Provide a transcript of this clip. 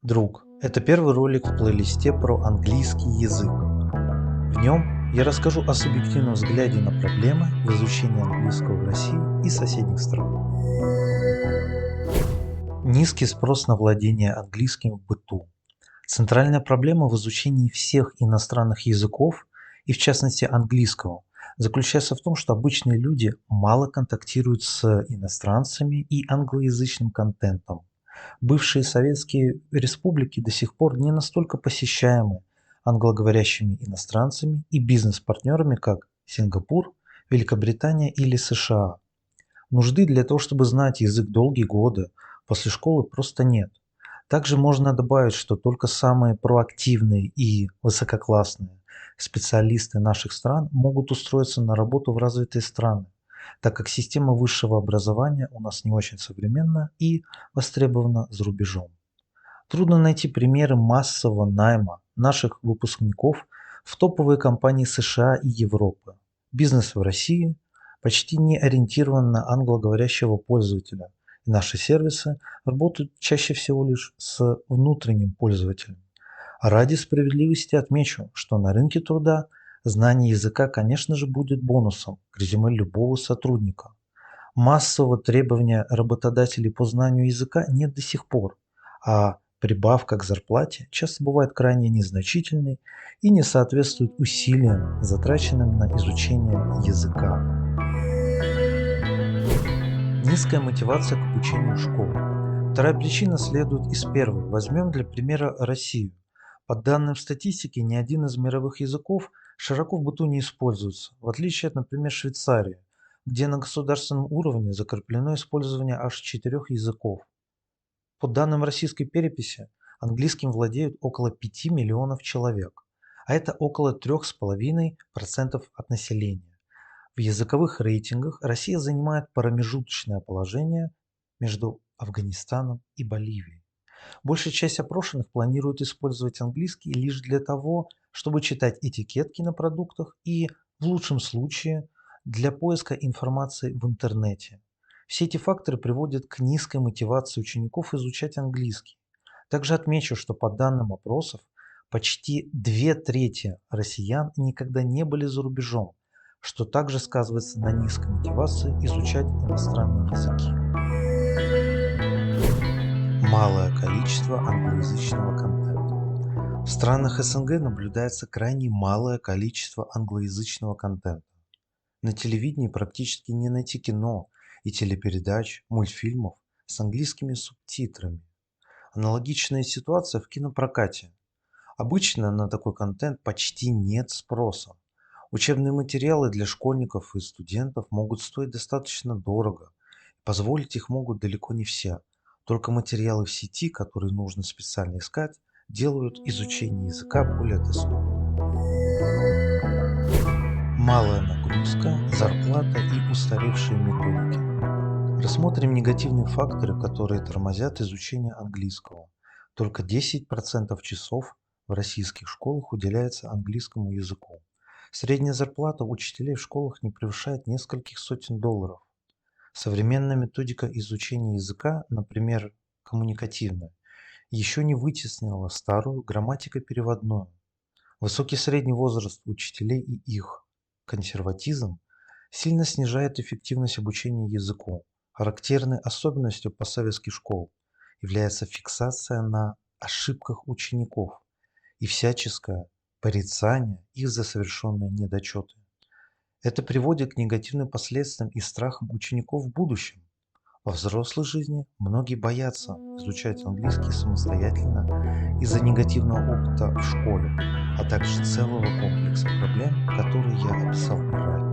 Друг, это первый ролик в плейлисте про английский язык. В нем я расскажу о субъективном взгляде на проблемы в изучении английского в России и соседних странах. Низкий спрос на владение английским в быту. Центральная проблема в изучении всех иностранных языков, и в частности английского, заключается в том, что обычные люди мало контактируют с иностранцами и англоязычным контентом. Бывшие советские республики до сих пор не настолько посещаемы англоговорящими иностранцами и бизнес-партнерами, как Сингапур, Великобритания или США. Нужды для того, чтобы знать язык долгие годы после школы просто нет. Также можно добавить, что только самые проактивные и высококлассные специалисты наших стран могут устроиться на работу в развитые страны, так как система высшего образования у нас не очень современна и востребована за рубежом. Трудно найти примеры массового найма наших выпускников в топовые компании США и Европы. Бизнес в России почти не ориентирован на англоговорящего пользователя, и наши сервисы работают чаще всего лишь с внутренним пользователем. А ради справедливости отмечу, что на рынке труда знание языка, конечно же, будет бонусом к резюме любого сотрудника. Массового требования работодателей по знанию языка нет до сих пор, а прибавка к зарплате часто бывает крайне незначительной и не соответствует усилиям, затраченным на изучение языка. Низкая мотивация к обучению в школе. Вторая причина следует из первой. Возьмем для примера Россию. По данным статистики, ни один из мировых языков широко в быту не используется, в отличие от, например, Швейцарии, где на государственном уровне закреплено использование аж 4 языков. По данным российской переписи, английским владеют около 5 миллионов человек, а это около 3,5% от населения. В языковых рейтингах Россия занимает промежуточное положение между Афганистаном и Боливией. Большая часть опрошенных планирует использовать английский лишь для того, чтобы читать этикетки на продуктах и, в лучшем случае, для поиска информации в интернете. Все эти факторы приводят к низкой мотивации учеников изучать английский. Также отмечу, что по данным опросов, почти 2 трети россиян никогда не были за рубежом, что также сказывается на низкой мотивации изучать иностранные языки. Малое количество англоязычного контента. В странах СНГ наблюдается крайне малое количество англоязычного контента. На телевидении практически не найти кино и телепередач, мультфильмов с английскими субтитрами. Аналогичная ситуация в кинопрокате. Обычно на такой контент почти нет спроса. Учебные материалы для школьников и студентов могут стоить достаточно дорого. Позволить их могут далеко не все. Только материалы в сети, которые нужно специально искать, делают изучение языка более доступным. Малая нагрузка, зарплата и устаревшие методики. Рассмотрим негативные факторы, которые тормозят изучение английского. Только 10% часов в российских школах уделяется английскому языку. Средняя зарплата учителей в школах не превышает нескольких сотен долларов. Современная методика изучения языка, например, коммуникативная, еще не вытеснила старую грамматико-переводную. Высокий средний возраст учителей и их консерватизм сильно снижает эффективность обучения языку. Характерной особенностью постсоветских школ является фиксация на ошибках учеников и всяческое порицание их за совершенные недочеты. Это приводит к негативным последствиям и страхам учеников в будущем. Во взрослой жизни многие боятся изучать английский самостоятельно из-за негативного опыта в школе, а также целого комплекса проблем, которые я описал ранее.